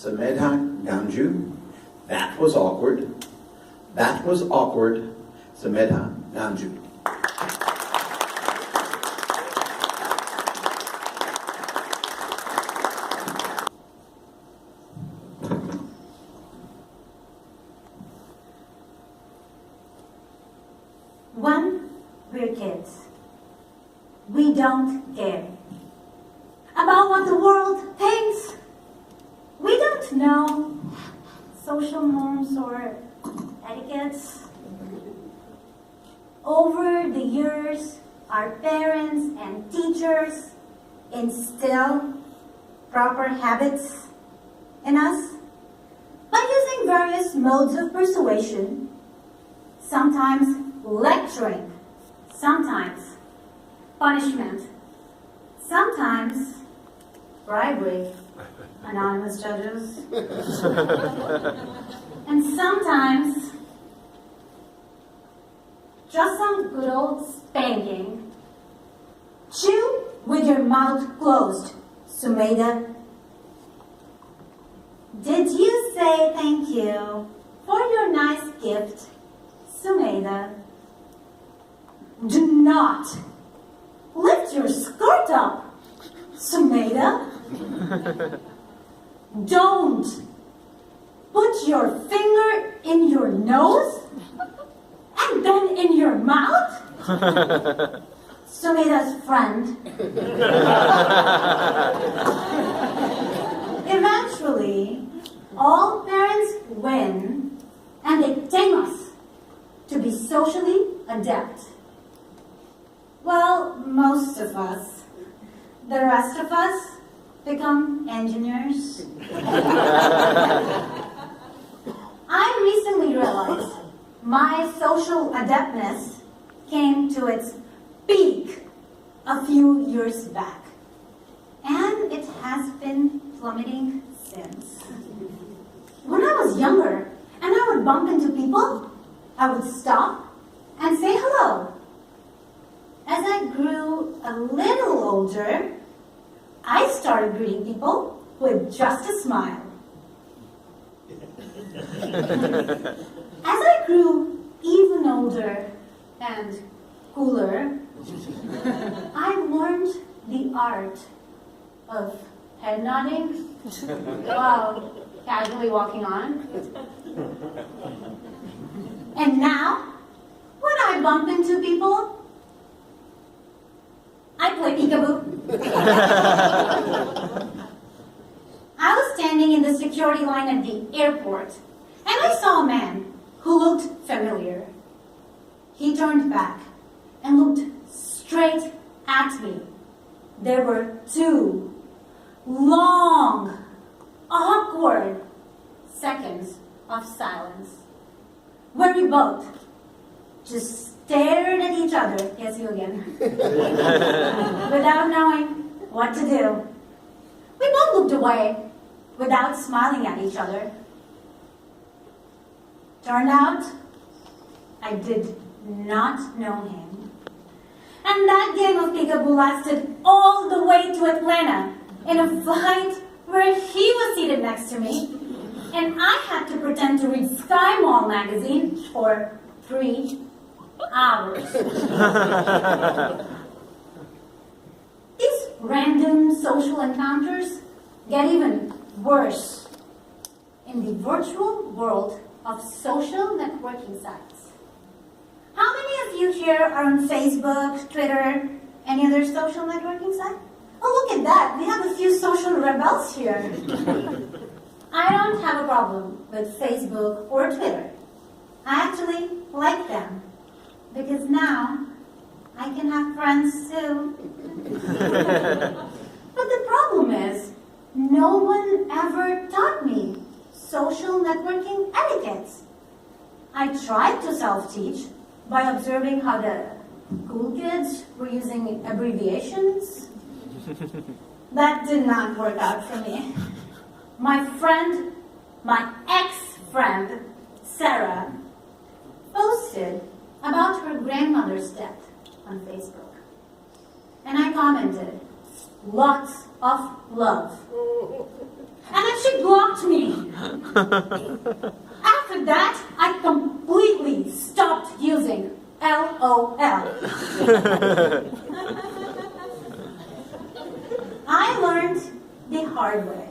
Samedha Ganju. That was awkward. That was awkward. Samedha Ganju. When we're kids, we don't care about what the world thinks. We don't know social norms or etiquettes. Over the years, our parents and teachers instill proper habits in us by using various modes of persuasion, sometimes lecturing, sometimes punishment, sometimes bribery, anonymous judges, and sometimes just some good old spanking. Chew with your mouth closed, Sumeda. Did you say thank you for your nice gift, Sumeda? Do not lift your skirt up, Sumeda. Don't put your finger in your nose and then in your mouth. Sumeda's friend. Eventually, all parents win and they tame us to be socially adept. Well, most of us. The rest of us become engineers. I recently realized my social adeptness came to its peak a few years back. And it has been plummeting since. When I was younger and I would bump into people, I would stop and say hello. As I grew a little older, I started greeting people with just a smile. As I grew even older and cooler, I learned the art of head nodding while casually walking on. And now, when I bump into people, I play peekaboo. I was standing in the security line at the airport, and I saw a man who looked familiar. He turned back and looked straight at me. There were 2 long, awkward seconds of silence, where we both just stared at each other, yes you again, without knowing what to do. We both looked away without smiling at each other. Turned out, I did not know him. And that game of peekaboo lasted all the way to Atlanta in a flight where he was seated next to me, and I had to pretend to read Sky Mall magazine for 3 hours. These random social encounters get even worse in the virtual world of social networking sites. How many of you here are on Facebook, Twitter, any other social networking site? Oh, look at that. We have a few social rebels here. I don't have a problem with Facebook or Twitter. I actually like them because now I can have friends too. But the problem is, no one ever taught me social networking etiquettes. I tried to self-teach by observing how the cool kids were using abbreviations. That did not work out for me. My ex-friend, Sarah, posted about her grandmother's death on Facebook. And I commented, lots of love. And then she blocked me After that, I completely stopped using LOL. I learned the hard way.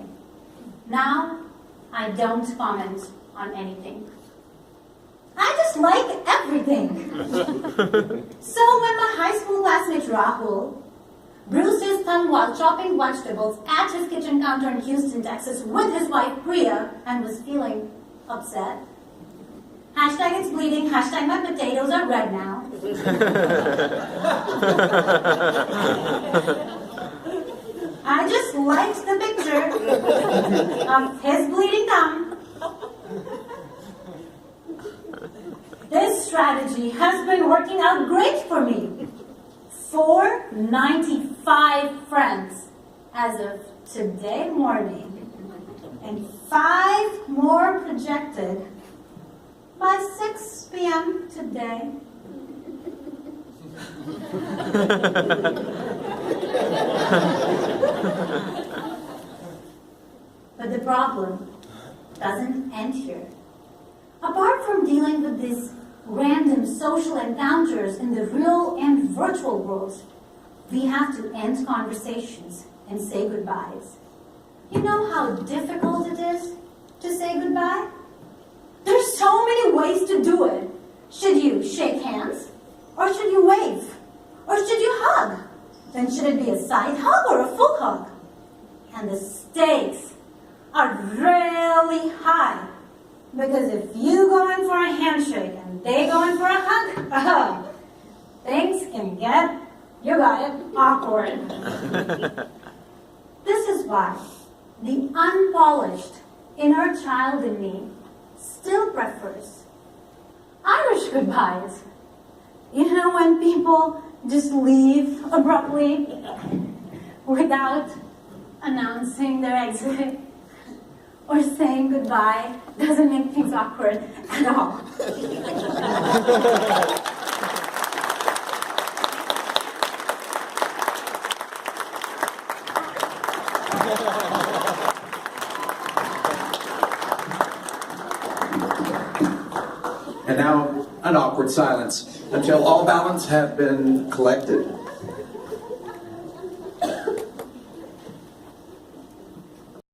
Now, I don't comment on anything. I just like everything. So when my high school classmate Rahul bruised his thumb while chopping vegetables at his kitchen counter in Houston, Texas with his wife Priya and was feeling upset, hashtag it's bleeding, hashtag my potatoes are red now. I just liked the picture of his bleeding thumb. This strategy has been working out great for me. 495 friends as of today morning, and 5 more projected by 6 p.m. today. But the problem doesn't end here. Apart from dealing with these random social encounters in the real and virtual worlds, we have to end conversations and say goodbyes. You know how difficult it is to say goodbye? There's so many ways to do it. Should you shake hands? Or should you wave? Or should you hug? Then should it be a side hug or a full hug? And the stakes are really high. Because if you go in for a handshake and they go in for a hug, things can get, you got it, awkward. This is why the unpolished inner child in me still prefers Irish goodbyes. You know, when people just leave abruptly without announcing their exit or saying goodbye doesn't make things awkward at all. And now, an awkward silence until all balance have been collected.